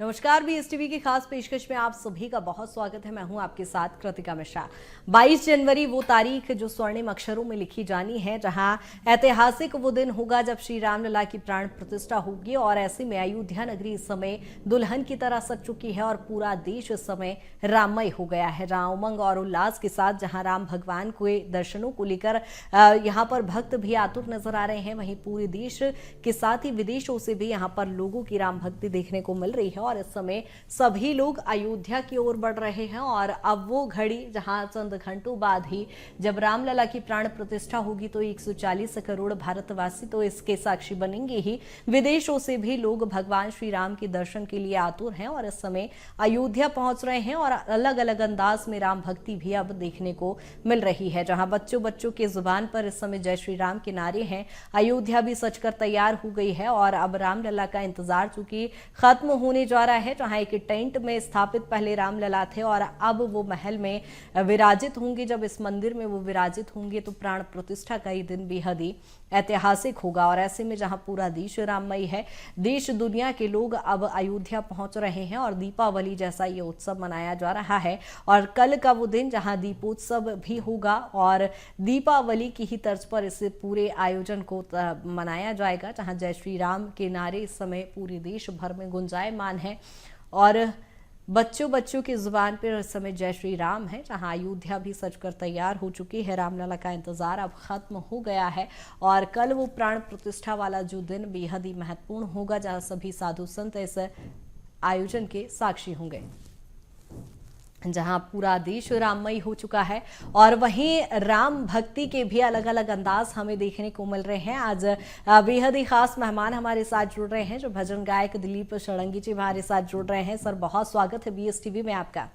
नमस्कार, BSTV की खास पेशकश में आप सभी का बहुत स्वागत है। मैं हूं आपके साथ कृतिका मिश्रा। 22 जनवरी वो तारीख जो स्वर्णिम अक्षरों में लिखी जानी है, जहां ऐतिहासिक वो दिन होगा जब श्री रामलला की प्राण प्रतिष्ठा होगी। और ऐसे में अयोध्या नगरी इस समय दुल्हन की तरह सज चुकी है और पूरा देश इस समय राममय हो गया है। जहां उमंग और उल्लास के साथ जहां राम भगवान के दर्शनों को लेकर यहाँ पर भक्त भी आतुर नजर आ रहे हैं, वहीं पूरे देश के साथ ही विदेशों से भी यहाँ पर लोगों की राम भक्ति देखने को मिल रही है। और इस समय सभी लोग अयोध्या की ओर बढ़ रहे हैं और अब वो घड़ी जहां चंद घंटों बाद ही जब रामलला की प्राण प्रतिष्ठा होगी तो 140 करोड़ भारतवासी तो इसके साक्षी बनेंगे ही। विदेशों से भी लोग भगवान श्री राम के दर्शन के लिए आतुर हैं और इस समय अयोध्या पहुंच रहे हैं और अलग अलग अंदाज में राम भक्ति भी अब देखने को मिल रही है। जहां बच्चों के जुबान पर इस समय जय श्री राम के नारे हैं। अयोध्या भी सजकर तैयार हो गई है और अब रामलला का इंतजार चूंकि खत्म होने जा रहा है, जहां एक टेंट में स्थापित पहले रामलला थे और अब वो महल में विराजित होंगे। जब इस मंदिर में वो विराजित होंगे तो प्राण प्रतिष्ठा का ये दिन बेहद ही ऐतिहासिक होगा। और ऐसे में जहां पूरा देश राममय है, देश दुनिया के लोग अब अयोध्या पहुंच रहे हैं और दीपावली जैसा ये उत्सव मनाया जा रहा है। और कल का वो दिन जहां दीपोत्सव भी होगा और दीपावली की ही तर्ज पर इस पूरे आयोजन को मनाया जाएगा, जहां जय श्री राम के नारे इस समय पूरे देश भर में गुंजायमान है और बच्चों की जुबान पर इस समय जय श्री राम है। जहां अयोध्या भी सजकर तैयार हो चुकी है। रामलला का इंतजार अब खत्म हो गया है और कल वो प्राण प्रतिष्ठा वाला जो दिन बेहद ही महत्वपूर्ण होगा, जहां सभी साधु संत इस आयोजन के साक्षी होंगे, जहां पूरा देश राममय हो चुका है। और वहीं राम भक्ति के भी अलग अलग अंदाज हमें देखने को मिल रहे हैं। आज बेहद ही खास मेहमान हमारे साथ जुड़ रहे हैं, जो भजन गायक दिलीप षडंगी जी हमारे साथ जुड़ रहे हैं। सर, बहुत स्वागत है BSTV में आपका।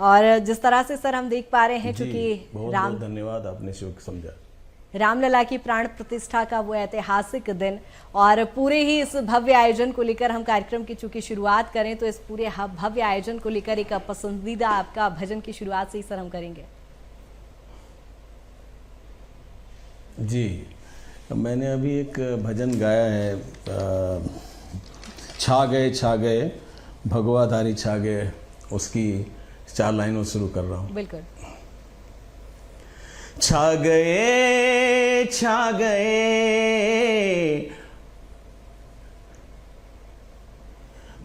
और जिस तरह से सर हम देख पा रहे हैं, चूंकि बहुत धन्यवाद, आपने शुभ समझा। रामलला की प्राण प्रतिष्ठा का वो ऐतिहासिक दिन और पूरे ही इस भव्य आयोजन को लेकर हम कार्यक्रम की चूंकि शुरुआत करें तो इस पूरे भव्य आयोजन को लेकर एक पसंदीदा आपका भजन की शुरुआत से ही सर हम करेंगे। जी, मैंने अभी एक भजन गाया है, छा गए भगवाधारी छा गए, उसकी 4 लाइनों शुरू कर रहा हूँ। बिल्कुल। छा गए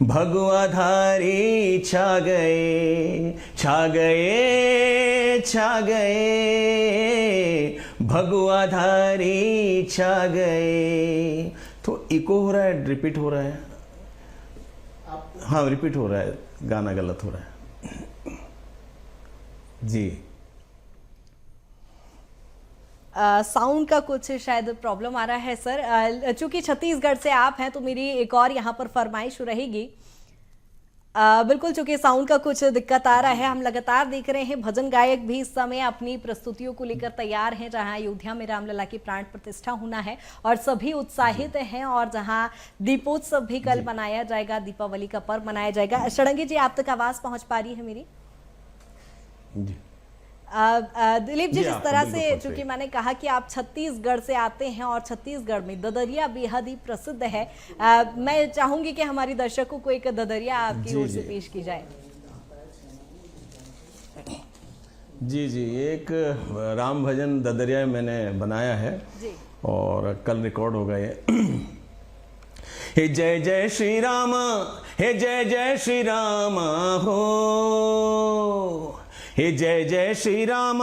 भगवाधारी छा गए भगवाधारी छा गए। तो इको हो रहा है, रिपीट हो रहा है? हाँ, रिपीट हो रहा है, गाना गलत हो रहा है जी। साउंड का कुछ शायद प्रॉब्लम आ रहा है सर। चूंकि छत्तीसगढ़ से आप हैं तो मेरी एक और यहाँ पर फरमाइश रहेगी। बिल्कुल, चूंकि साउंड का कुछ दिक्कत आ रहा है, हम लगातार देख रहे हैं भजन गायक भी इस समय अपनी प्रस्तुतियों को लेकर तैयार हैं, जहां अयोध्या में रामलला की प्राण प्रतिष्ठा होना है और सभी उत्साहित हैं। और जहां दीपोत्सव भी कल मनाया जाएगा, दीपावली का पर्व मनाया जाएगा। षडंगी जी, आप तक आवाज पहुंच पा रही है मेरी? जी। दिलीप जी, जिस तरह से चूंकि मैंने कहा कि आप छत्तीसगढ़ से आते हैं और छत्तीसगढ़ में ददरिया बेहद ही प्रसिद्ध है, मैं चाहूंगी कि हमारी दर्शकों को एक ददरिया आपकी ओर से पेश की जाए। जी, एक राम भजन ददरिया मैंने बनाया है जी। और कल रिकॉर्ड होगा ये। हे जय जय श्री राम, हे जय जय श्री राम हो, हे जय जय श्री राम,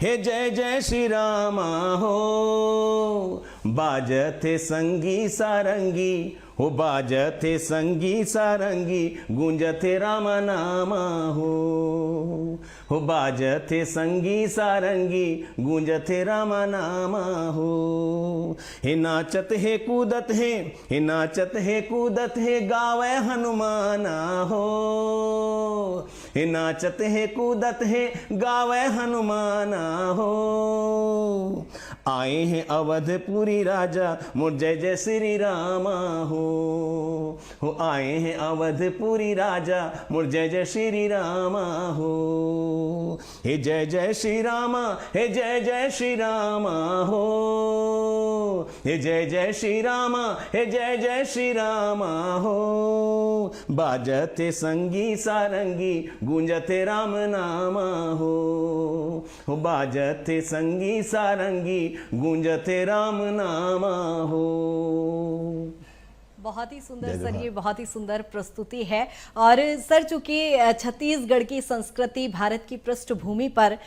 हे जय जय श्री राम हो। बाजते संगी सारंगी हो, बाजते संगी सारंगी, गूंजते राम नाम हो बाजते संगी सारंगी, गूंजते राम नाम हो। हे नाचत है कूदत है, हे नाचत है कूदत है, गावे हनुमाना हो। हे नाचत है कूदत है, गावे हनुमाना हो। आए हैं अवधपुरी राजा, मोर जय जय श्री रामा हो आए हैं अवधपुरी राजा, मोर जय जय श्री रामा हो। हे जय जय श्री रामा, हे जय जय श्री रामा हो, हे जय जय श्री रामा, हे जय जय श्री रामा हो। बाजते संगी सारंगी गूंजते राम नामा हो बाजते संगी सारंगी गूंजते राम नामा हो। बहुत ही सुंदर सर, ये बहुत ही सुंदर प्रस्तुति है। और सर, चूंकि छत्तीसगढ़ की संस्कृति भारत की पृष्ठभूमि पर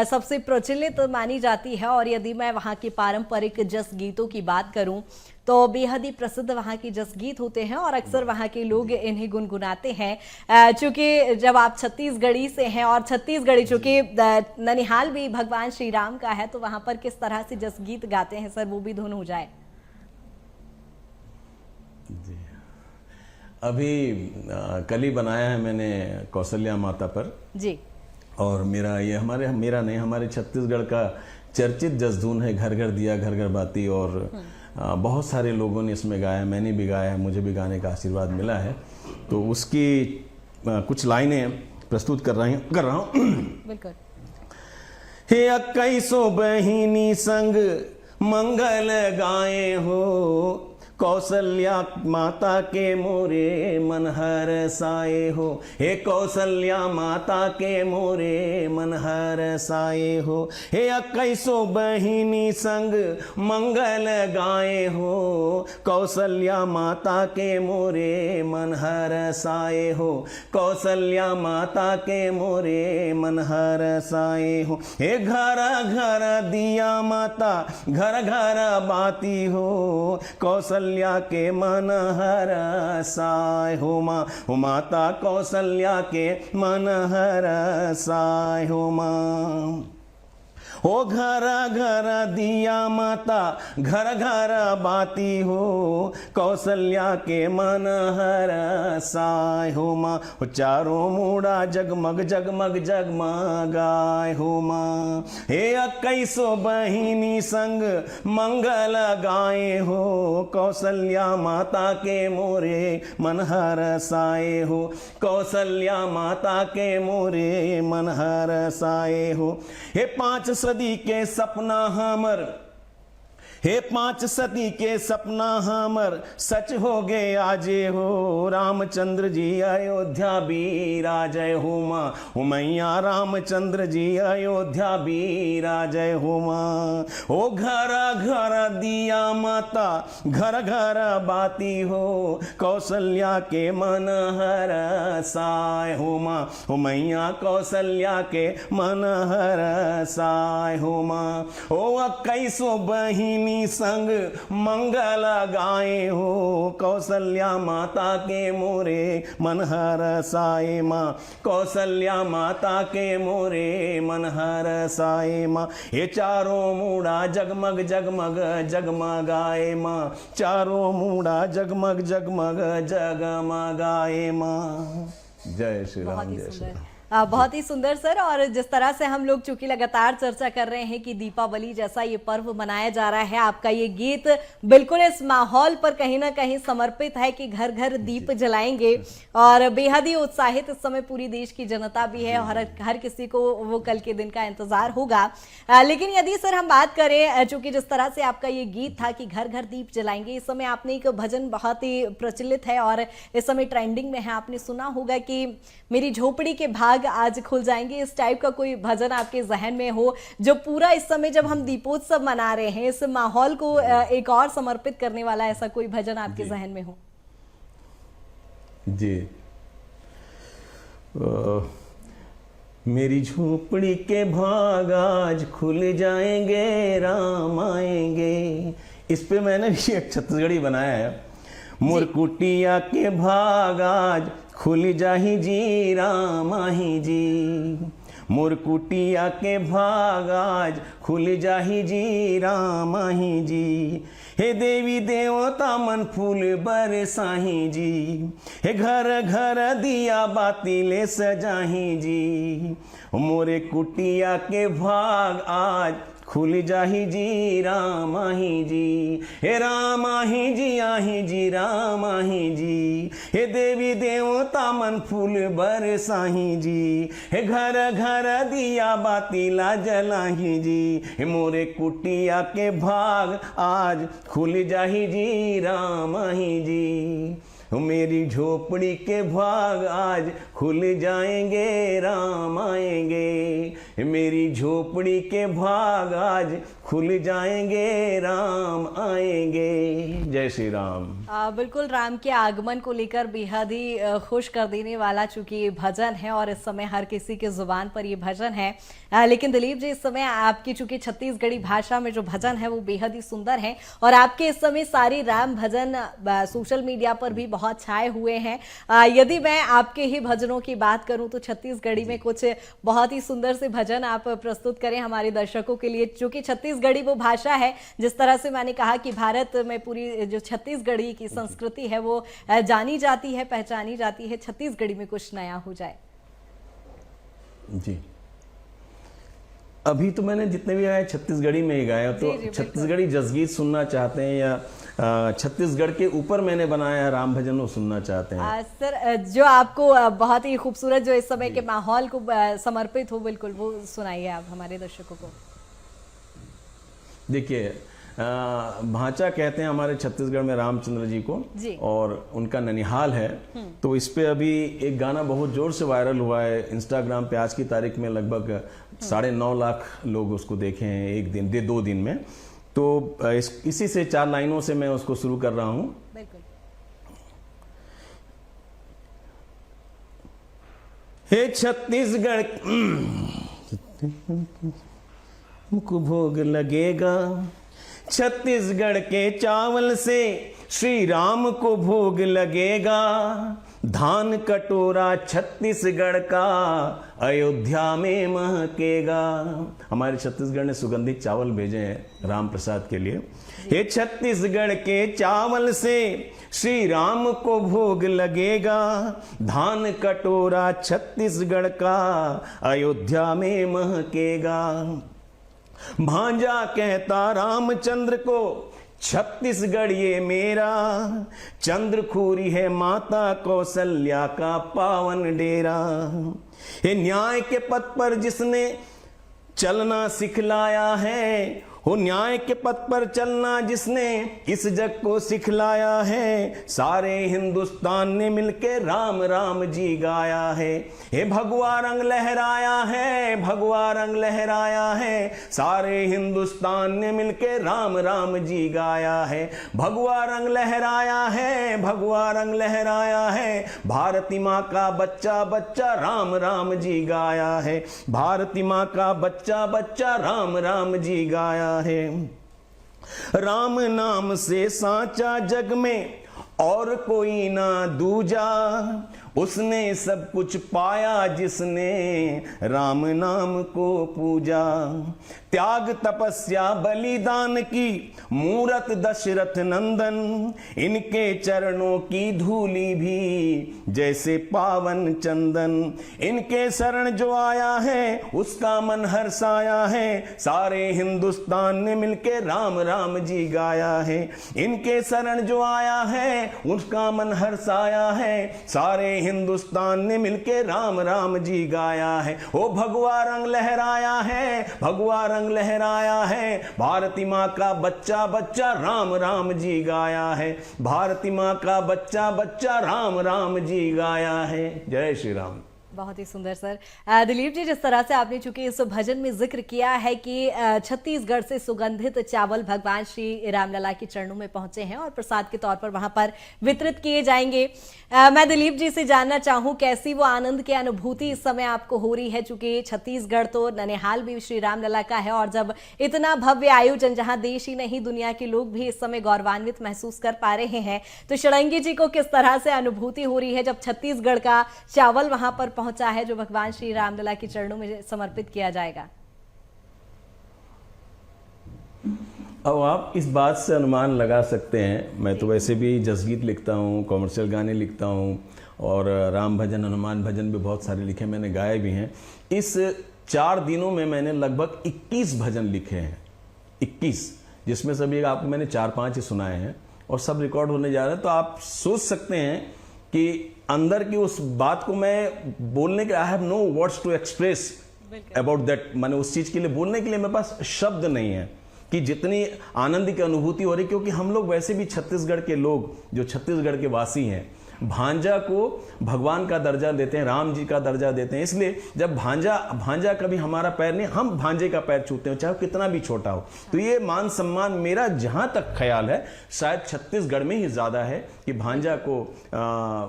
सबसे प्रचलित मानी जाती है, और यदि मैं वहाँ के पारंपरिक जस गीतों की बात करूं तो बेहद ही प्रसिद्ध वहाँ के जस गीत होते हैं और अक्सर वहाँ के लोग इन्हें गुनगुनाते हैं। चूंकि जब आप छत्तीसगढ़ी से हैं और छत्तीसगढ़ी चूंकि ननिहाल भी भगवान श्री राम का है, तो वहाँ पर किस तरह से जस गीत गाते हैं सर, वो भी धुन हो जाए। जी, अभी कल ही बनाया है मैंने कौशल्या माता पर जी, और मेरा नहीं, हमारे छत्तीसगढ़ का चर्चित जसधून है घर घर दिया घर घर बाती, और बहुत सारे लोगों ने इसमें गाया, मैंने भी गाया है, मुझे भी गाने का आशीर्वाद मिला है। तो उसकी कुछ लाइनें प्रस्तुत कर रहा हूँ। बिल्कुल। हे 21 बहिनी संग मंगल गाए हो, कौशल्या माता के मोरे मन हर साए हो। हे कौशल्या माता के मोरे मन हर साए हो। हे 21 बहिनी संग मंगल गाए हो, कौशल्या माता के मोरे मन हर साए हो। कौशल्या माता के मोरे मन हर साए हो। हे घर घर दिया माता घर घर बाती हो, कौशल्या के मन हर साय हो माँ हो माता कौशल्या के मन हर साय हो माँ। हो घर घर दिया माता घर घर बाती हो, कौशल्या के मन हर साय हो माँ। हो चारों मूड़ा जगमग जगमग जगमगाय हो माँ। हे 21 बहिनी संग मंगल गाए हो, कौशल्या माता के मोरे मन हर साए हो। कौशल्या माता के मोरे मन हर साए हो। हे 5 सदी के सपना हमर, हे 5 सदी के सपना हमर सच हो गए आजे हो। रामचंद्र जी अयोध्या बिराजय हो माँ हो मैया, रामचंद्र जी अयोध्या बिराजय हो माँ। ओ घर घर दिया माता घर घर बाती हो, कौशल्या के मन हर साय हो माँ हो मैया, कौशल्या के मन हर साय हो माँ। ओ 21 बहिनी संग मंगल गाए हो, कौशल्या माता के मोरे मन हर साए माँ। कौशल्या माता के मोरे मन हर साए माँ। ये चारों मूड़ा जगमग जगमग जगमगाए माँ, चारों मूड़ा जगमग जगमग जगमगाए माँ। जय श्री राम, जय श्री राम। बहुत ही सुंदर सर। और जिस तरह से हम लोग चूंकि लगातार चर्चा कर रहे हैं कि दीपावली जैसा ये पर्व मनाया जा रहा है, आपका ये गीत बिल्कुल इस माहौल पर कहीं ना कहीं समर्पित है कि घर घर दीप जलाएंगे, और बेहद ही उत्साहित इस समय पूरी देश की जनता भी है, और हर किसी को वो कल के दिन का इंतजार होगा। लेकिन यदि सर हम बात करें, चूंकि जिस तरह से आपका ये गीत था कि घर घर दीप जलाएंगे, इस समय आपने एक भजन बहुत ही प्रचलित है और इस समय ट्रेंडिंग में है, आपने सुना होगा कि मेरी झोपड़ी के भाग आज खुल जाएंगे। इस टाइप का कोई भजन आपके जहन में हो जो पूरा इस समय जब हम दीपोत्सव मना रहे हैं इस माहौल को एक और समर्पित करने वाला, ऐसा कोई भजन आपके जहन में हो? जी, मेरी झोपड़ी के भाग आज खुल जाएंगे, राम आएंगे। इस पे मैंने भी एक छत्तीसगढ़ी बनाया है। मोर कुटिया के भाग आज खुल जाही जी, राम आही जी। मोर कुटिया के भाग आज खुल जाही जी, राम आही जी। हे देवी देवता मन फूल बरसाही जी, हे घर घर दिया बाती ले सजाही जी। मोरे कुटिया के भाग आज खुल जाही जी, राम आही जी। हे राम आही जी राम आही जी। हे देवी देवता मन फूल बरसाही जी, हे घर घर दिया बाती ला जलाही जी। हे मोरे कुटिया के भाग आज खुल जाही जी, राम आही जी। मेरी झोपड़ी के भाग आज खुल जाएंगे, राम आएंगे। मेरी झोपड़ी के भाग आज खुल जाएंगे, राम आएंगे। जय श्री राम। बिल्कुल, राम के आगमन को लेकर बेहद ही खुश कर देने वाला चूंकि ये भजन है और इस समय हर किसी के जुबान पर ये भजन है। लेकिन दिलीप जी, इस समय आपकी चूंकि छत्तीसगढ़ी भाषा में जो भजन है वो बेहद ही सुंदर है और आपके इस समय सारे राम भजन सोशल मीडिया पर भी बहुत छाए हुए हैं। यदि मैं आपके ही भजनों की बात करूं तो छत्तीसगढ़ी में कुछ बहुत ही सुंदर से भजन आप प्रस्तुत करें हमारे दर्शकों के लिए, चूंकि छत्तीसगढ़ी वो भाषा है जिस तरह से मैंने कहा कि भारत में पूरी जो छत्तीसगढ़ी की संस्कृति है वो जानी जाती है, पहचानी जाती है। छत्तीसगढ़ी में कुछ नया हो जाए। जी, अभी तो मैंने जितने भी गाए छत्तीसगढ़ी में ही गाया, तो छत्तीसगढ़ी जसगीत सुनना चाहते हैं या छत्तीसगढ़ के ऊपर मैंने बनाया राम भजन वो सुनना चाहते हैं? सर, जो आपको बहुत ही खूबसूरत जो इस समय के माहौल को समर्पित हो, बिल्कुल वो सुनाइए आप हमारे दर्शकों को। देखिए, भांचा कहते हैं हमारे छत्तीसगढ़ में रामचंद्र जी को और उनका ननिहाल है। तो इस पे अभी एक गाना बहुत जोर से वायरल हुआ है इंस्टाग्राम पे। आज की तारीख में लगभग 9.5 लाख लोग उसको देखे हैं एक दिन 2 दिन में। तो इसी से 4 लाइनों से मैं उसको शुरू कर रहा हूँ। हे छत्तीसगढ़ को भोग लगेगा, छत्तीसगढ़ के चावल से श्री राम को भोग लगेगा। धान कटोरा छत्तीसगढ़ का अयोध्या में महकेगा। हमारे छत्तीसगढ़ ने सुगंधित चावल भेजे हैं राम प्रसाद के लिए। ये छत्तीसगढ़ के चावल से श्री राम को भोग लगेगा। धान कटोरा छत्तीसगढ़ का अयोध्या में महकेगा। भांजा कहता रामचंद्र को छत्तीसगढ़ ये मेरा, चंद्रखूरी है माता कौशल्या का पावन डेरा। ये न्याय के पथ पर जिसने चलना सिखलाया है, हो न्याय के पथ पर चलना जिसने इस जग को सिखलाया है। सारे हिंदुस्तान ने मिलके राम राम जी गाया है। हे भगवा रंग लहराया है, भगवा रंग लहराया है। सारे हिंदुस्तान ने मिलके राम राम जी गाया है। भगवा रंग लहराया है, भगवा रंग लहराया है। भारती माँ का बच्चा बच्चा राम राम जी गाया है। भारती माँ का बच्चा बच्चा राम राम जी गाया है। राम नाम से सांचा जग में और कोई ना दूजा। उसने सब कुछ पाया जिसने राम नाम को पूजा। त्याग तपस्या बलिदान की मूरत दशरथ नंदन। इनके चरणों की धूली भी जैसे पावन चंदन। इनके शरण जो आया है उसका मन हर्षाया है। सारे हिंदुस्तान ने मिलके राम राम जी गाया है। इनके शरण जो आया है उसका मन हर्षाया है। सारे हिंदुस्तान ने मिलके राम राम जी गाया है। ओ भगवा रंग लहराया है, भगवा रंग लहराया है। भारती माँ का बच्चा बच्चा राम राम जी गाया है। भारती माँ का बच्चा बच्चा राम राम जी गाया है। जय श्री राम। बहुत ही सुंदर सर। दिलीप जी, जिस तरह से आपने चूंकि इस भजन में जिक्र किया है कि छत्तीसगढ़ से सुगंधित चावल भगवान श्री रामलला के चरणों में पहुंचे हैं और प्रसाद के तौर पर वहां पर वितरित किए जाएंगे, मैं दिलीप जी से जानना चाहूं कैसी वो आनंद की अनुभूति इस समय आपको हो रही है, चूंकि छत्तीसगढ़ तो ननिहाल भी श्री रामलला का है और जब इतना भव्य आयोजन जहां देश ही नहीं दुनिया के लोग भी इस समय गौरवान्वित महसूस कर पा रहे हैं, तो षडंगी जी को किस तरह से अनुभूति हो रही है जब छत्तीसगढ़ का चावल वहां पर पहुंचा है जो भगवान श्री रामलला के चरणों में समर्पित किया जाएगा? अब आप इस बात से अनुमान लगा सकते हैं, मैं तो वैसे भी जसगीत लिखता हूँ, कॉमर्शियल गाने लिखता हूँ और राम भजन हनुमान भजन भी बहुत सारे लिखे, मैंने गाए भी हैं। इस 4 दिनों में मैंने लगभग 21 भजन लिखे हैं, 21, जिसमें सभी आपको मैंने 4-5 ही सुनाए हैं और सब रिकॉर्ड होने जा रहे हैं। तो आप सोच सकते हैं कि अंदर की उस बात को मैं बोलने के I have no words to express about that, मैंने उस चीज के लिए बोलने के लिए मेरे पास शब्द नहीं है कि जितनी आनंद की अनुभूति हो रही, क्योंकि हम लोग वैसे भी छत्तीसगढ़ के लोग जो छत्तीसगढ़ के वासी हैं भांजा को भगवान का दर्जा देते हैं, राम जी का दर्जा देते हैं। इसलिए जब भांजा कभी हमारा पैर नहीं, हम भांजे का पैर छूते हो, चाहे वो कितना भी छोटा हो। तो ये मान सम्मान मेरा जहां तक ख्याल है शायद छत्तीसगढ़ में ही ज्यादा है कि भांजा को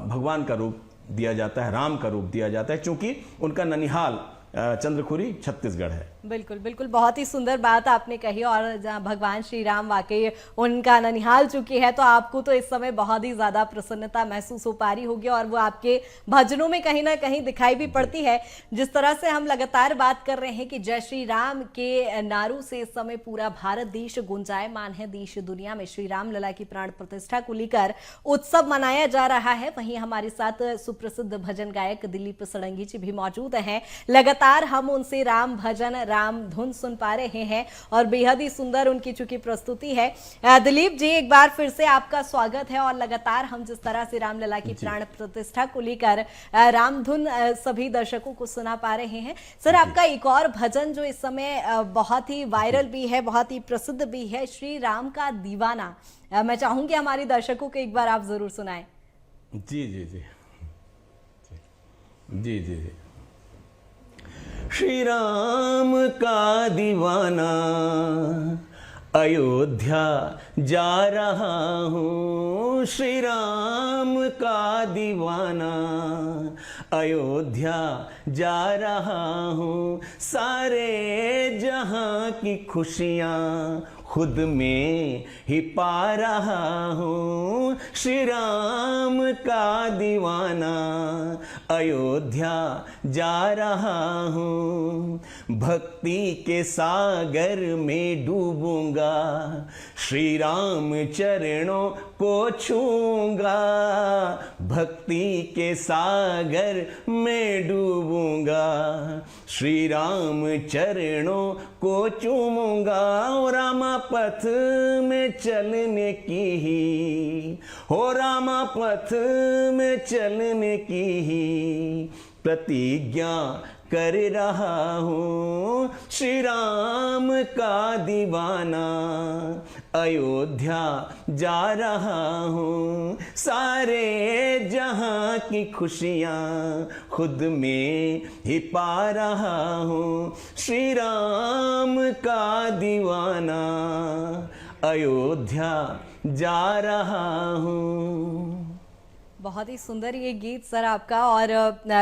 भगवान का रूप दिया जाता है, राम का रूप दिया जाता है, क्योंकि उनका ननिहाल चंद्रखुरी छत्तीसगढ़ है। बिल्कुल बिल्कुल, बहुत ही सुंदर बात आपने कही। और भगवान श्री राम वाकई उनका ननिहाल चुकी है, तो आपको तो इस समय बहुत ही ज्यादा प्रसन्नता महसूस हो पा रही होगी, और वो आपके भजनों में कहीं ना कहीं दिखाई भी पड़ती है। जिस तरह से हम लगातार बात कर रहे हैं कि जय श्री राम के नारों से इस समय पूरा भारत देश गुंजायमान है, देश दुनिया में श्री राम लला की प्राण प्रतिष्ठा को लेकर उत्सव मनाया जा रहा है। वहीं हमारे साथ सुप्रसिद्ध भजन गायक दिलीप सड़ंगी जी भी मौजूद हैं। लगातार हम उनसे राम भजन, राम धुन सुन पा रहे हैं और बेहद ही सुंदर उनकी चूंकि प्रस्तुति है। दिलीप जी, एक बार फिर से आपका स्वागत है। और लगातार हम जिस तरह से रामलला की प्राण प्रतिष्ठा को लेकर राम धुन सभी दर्शकों को सुना पा रहे हैं। सर, आपका एक और भजन जो इस समय बहुत ही वायरल भी है, बहुत ही प्रसिद्ध भी है, श्री राम का दीवाना, मैं चाहूंगी हमारे दर्शकों को एक बार आप जरूर सुनाएं। जी जी जी जी जी जी। श्री राम का दीवाना अयोध्या जा रहा हूँ, श्री राम का दीवाना अयोध्या जा रहा हूँ, सारे जहाँ की खुशियाँ खुद में ही पा रहा हूँ, श्री राम का दीवाना अयोध्या जा रहा हूँ, भक्ति के सागर में डूबूंगा, श्री राम चरणों को छूंगा, भक्ति के सागर में डूबूंगा, श्री राम चरणों को चूमूंगा, रामा पथ में चलने की ही, हो रामा पथ में चलने की ही प्रतिज्ञा कर रहा हूँ, श्री राम का दीवाना अयोध्या जा रहा हूँ, सारे जहाँ की खुशियाँ खुद में ही पा रहा हूँ, श्री राम का दीवाना अयोध्या जा रहा हूँ। बहुत ही सुंदर ये गीत सर आपका। और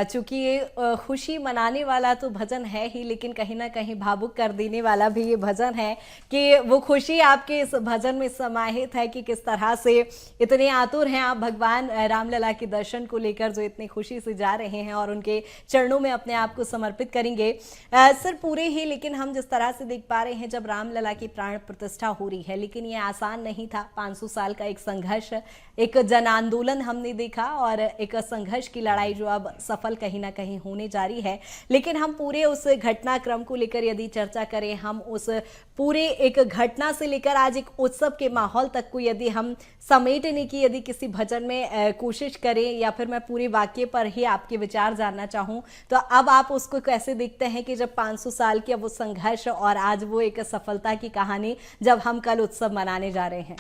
चूंकि ये खुशी मनाने वाला तो भजन है ही, लेकिन कहीं ना कहीं भावुक कर देने वाला भी ये भजन है कि वो खुशी आपके इस भजन में समाहित है कि किस तरह से इतने आतुर हैं आप भगवान रामलला के दर्शन को लेकर, जो इतनी खुशी से जा रहे हैं और उनके चरणों में अपने आप को समर्पित करेंगे। सर, पूरे ही लेकिन हम जिस तरह से देख पा रहे हैं जब रामलला की प्राण प्रतिष्ठा हो रही है, लेकिन ये आसान नहीं था। 500 साल का एक संघर्ष, एक जन आंदोलन हमने देखा और एक संघर्ष की लड़ाई जो अब सफल कहीं ना कहीं होने जा रही है। लेकिन हम पूरे उस घटनाक्रम को लेकर यदि चर्चा करें, हम उस पूरे एक घटना से लेकर आज एक उत्सव के माहौल तक को यदि हम समेटने की यदि किसी भजन में कोशिश करें, या फिर मैं पूरे वाक्य पर ही आपके विचार जानना चाहूं, तो अब आप उसको कैसे देखते हैं कि जब 500 साल की वो संघर्ष और आज वो एक सफलता की कहानी जब हम कल उत्सव मनाने जा रहे हैं?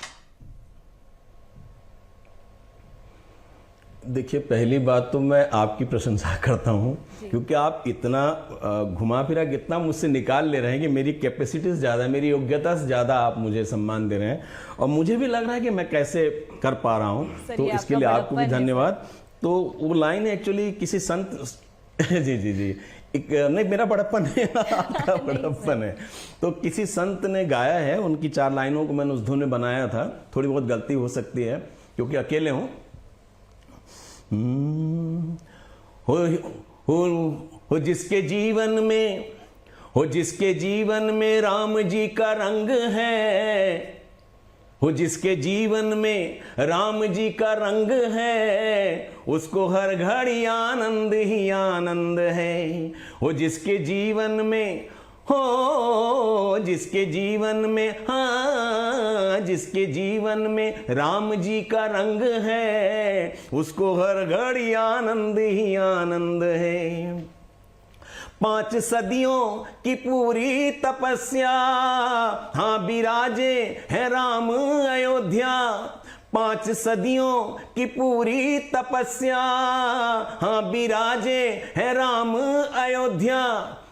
देखिए, पहली बात तो मैं आपकी प्रशंसा करता हूं, क्योंकि आप इतना घुमा फिरा कितना मुझसे निकाल ले रहे हैं कि मेरी कैपेसिटी से ज़्यादा, मेरी योग्यता से ज़्यादा आप मुझे सम्मान दे रहे हैं, और मुझे भी लग रहा है कि मैं कैसे कर पा रहा हूं, तो इसके लिए आपको भी धन्यवाद। तो वो लाइन एक्चुअली किसी संत जी जी जी नहीं, मेरा बड़प्पन है, आपका बड़प्पन है। तो किसी संत ने गाया है, उनकी 4 लाइनों को मैंने उस धुन में बनाया था। थोड़ी बहुत गलती हो सकती है क्योंकि अकेले हूँ। हो जिसके जीवन में, हो जिसके जीवन में राम जी का रंग है, हो जिसके जीवन में राम जी का रंग है, उसको हर घड़ी आनंद ही आनंद है। हो जिसके जीवन में, हो जिसके जीवन में, हाँ जिसके जीवन में राम जी का रंग है, उसको हर घड़ी आनंद ही आनंद है। 5 सदियों की पूरी तपस्या, हाँ विराजे है राम अयोध्या, 5 सदियों की पूरी तपस्या, हाँ बिराजे है राम अयोध्या।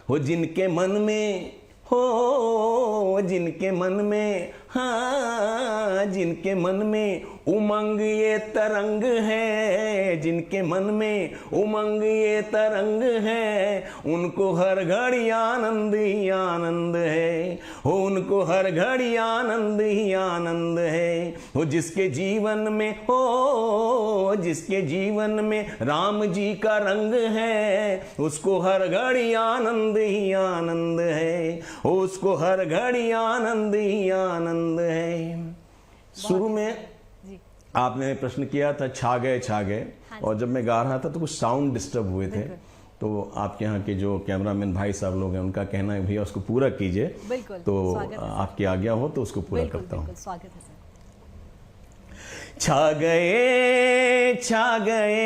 हो जिनके मन में, हो जिनके मन में, हाँ जिनके मन में उमंग ये तरंग है, जिनके मन में उमंग ये तरंग है, उनको हर घड़ी आनंद ही आनंद है। हो उनको हर घड़ी आनंद ही आनंद है। हो जिसके जीवन में, हो जिसके जीवन में राम जी का रंग है, उसको हर घड़ी आनंद ही आनंद है। हो उसको हर घड़ी आनंद ही आनंद है। शुरू में आपने प्रश्न किया था छा गए, और जब मैं गा रहा था तो कुछ साउंड डिस्टर्ब हुए थे, तो आपके यहाँ के जो कैमरामैन भाई साहब लोग हैं उनका कहना है भैया उसको पूरा कीजिए। तो आपकी आज्ञा हो तो उसको पूरा करता हूँ। स्वागत है सर। छा गए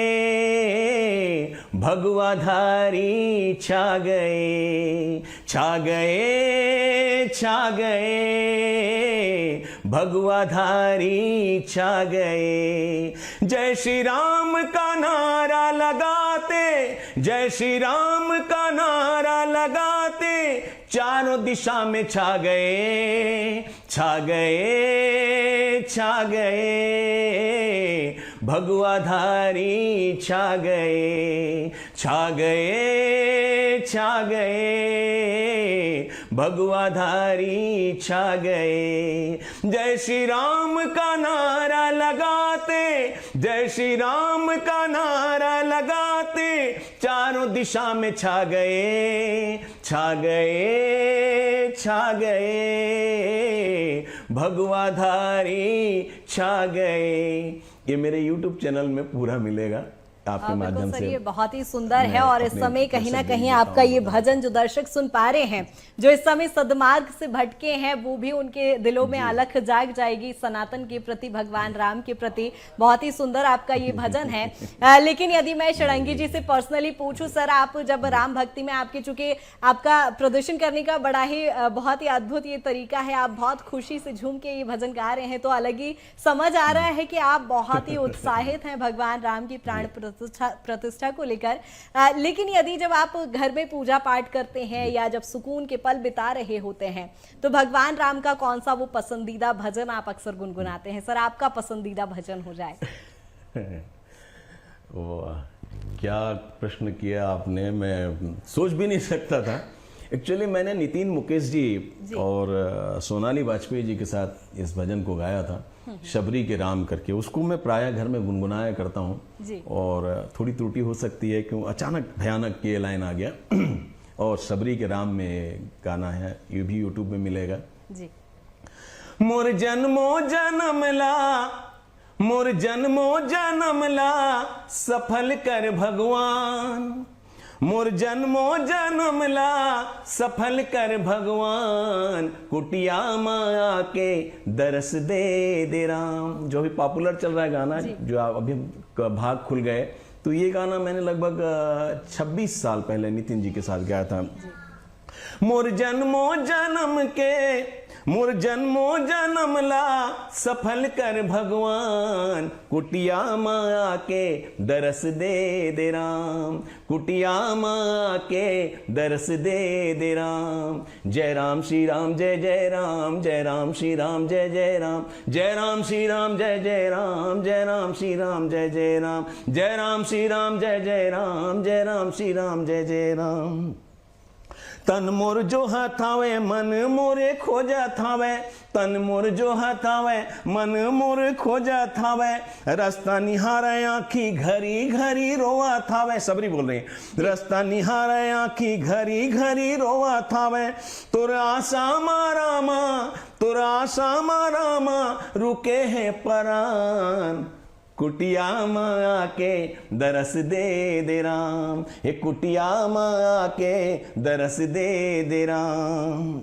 भगवाधारी, छा गए भगवाधारी, छा गए। जय श्री राम का नारा लगाते, जय श्री राम का नारा लगाते, चारों दिशा में छा गए भगवाधारी, छा गए भगवाधारी, छा गए। जय श्री राम का नारा लगाते, जय श्री राम का नारा लगाते, चारों दिशा में छा गए भगवाधारी, छा गए। ये मेरे YouTube चैनल में पूरा मिलेगा आपके माध्यम से। ये बहुत ही सुंदर है, और इस समय कहीं ना कहीं आपका ये भजन जो दर्शक सुन पा रहे हैं, जो इस समय सदमार्ग से भटके हैं, वो भी उनके दिलों में अलख जाग जाएगी सनातन के प्रति, भगवान राम के प्रति। बहुत ही सुंदर आपका ये भजन है। लेकिन यदि मैं षडंगी जी से पर्सनली पूछूं, सर आप जब राम भक्ति में आपके, चूंकि आपका प्रदर्शन करने का बड़ा ही बहुत ही अद्भुत ये तरीका है, आप बहुत खुशी से झूम के ये भजन गा रहे हैं, तो अलग ही समझ आ रहा है कि आप बहुत ही उत्साहित हैं भगवान राम की प्राण प्रतिष्ठा को लेकर। लेकिन यदि जब आप घर में पूजा पाठ करते हैं या जब सुकून के पल बिता रहे होते हैं, तो भगवान राम का कौन सा वो पसंदीदा भजन आप अक्सर गुनगुनाते हैं? सर आपका पसंदीदा भजन हो जाए। क्या प्रश्न किया आपने, मैं सोच भी नहीं सकता था। एक्चुअली मैंने नितिन मुकेश जी और सोनाली वाजपेयी जी के साथ इस भजन को गाया था, शबरी के राम करके। उसको मैं प्रायः घर में गुनगुनाया करता हूँ, और थोड़ी त्रुटि हो सकती है क्यों अचानक भयानक ये लाइन आ गया। और शबरी के राम में गाना है, ये भी यूट्यूब में मिलेगा। मोर जन्मो जन्मला, मोर जन्मो जन्मला, सफल कर भगवान। मोर जन्मो जन्मला, सफल कर भगवान। कुटिया माया के दरस दे राम। जो अभी पॉपुलर चल रहा है गाना, जो अभी भाग खुल गए, तो ये गाना मैंने लगभग 26 साल पहले नितिन जी के साथ गाया था। मोर जन्मो जन्म के, मोर जन्मो जन्मला, सफल कर भगवान। कुटिया माया के दरस दे राम, कुटिया माया के दरस दे राम। जय राम श्री राम जय जय राम, जय राम श्री राम जय जय राम, जय राम श्री राम जय जय राम, जय राम श्री राम जय जय राम, जय राम श्री राम जय जय राम, जय राम श्री राम जय जय राम। तन मोर जो हथावे मन मोरे खोजा थावे, तन मोर जो हथावे मन मोर खोजा थावे। रास्ता निहारे आँखी घरी घरी रोवा थावे। सबरी बोल रही है। रास्ता निहारे आँखी घरी घरी रोवा थावे। तोर आशा मारामा, तोर आशा मारामा, रुके है परान। कुटिया माया के दरस दे राम, ये कुटिया माया के दरस दे राम।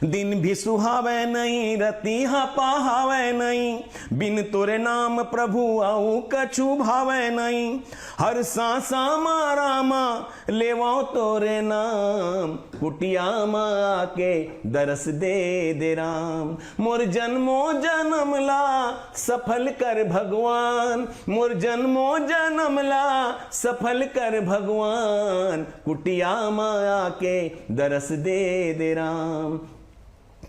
दिन भी सुहावे नहीं, रतिहा पाहावे नहीं, बिन तोरे नाम प्रभु आऊ कछु भावे नहीं। हर सांसा मारा माँ लेवा तोरे नाम, कुटिया माँ आके दरस दे राम। मोर जन्मो जन्म ला सफल कर भगवान, मोर जन्मो जन्म ला सफल कर भगवान, कुटिया माँ आके दरस दे राम,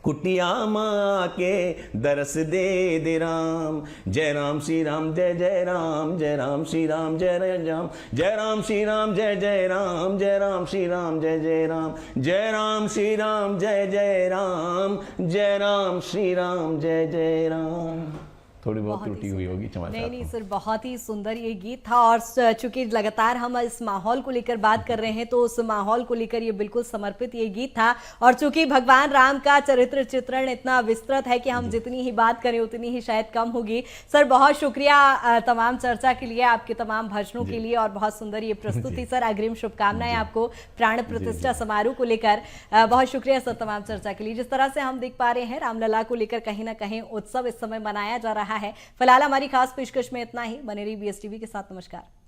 कुटिया माँ के दरस दे राम। जय राम श्री राम जय जय राम, जय राम श्री राम जय जय राम, जय राम श्री राम जय जय राम, जय राम श्री राम जय जय राम, जय राम श्री राम जय जय राम, जय राम श्री राम जय जय राम। थोड़ी बहुत त्रुटि हुई होगी, क्षमा नहीं नहीं चाहता सर, बहुत ही सुंदर ये गीत था। और चूंकि लगातार हम इस माहौल को लेकर बात कर रहे हैं तो उस माहौल को लेकर ये बिल्कुल समर्पित ये गीत था। और चूंकि भगवान राम का चरित्र चित्रण इतना विस्तृत है कि हम जितनी ही बात करें उतनी ही शायद कम होगी। सर बहुत शुक्रिया तमाम चर्चा के लिए, आपके तमाम भजनों के लिए, और बहुत सुंदर ये प्रस्तुति सर। अग्रिम शुभकामनाएं आपको प्राण प्रतिष्ठा समारोह को लेकर। बहुत शुक्रिया सर तमाम चर्चा के लिए। जिस तरह से हम देख पा रहे हैं रामलला को लेकर कहीं ना कहीं उत्सव इस समय मनाया जा रहा है। फिलहाल हमारी खास पेशकश में इतना ही। बने रहिए BSTV के साथ। नमस्कार।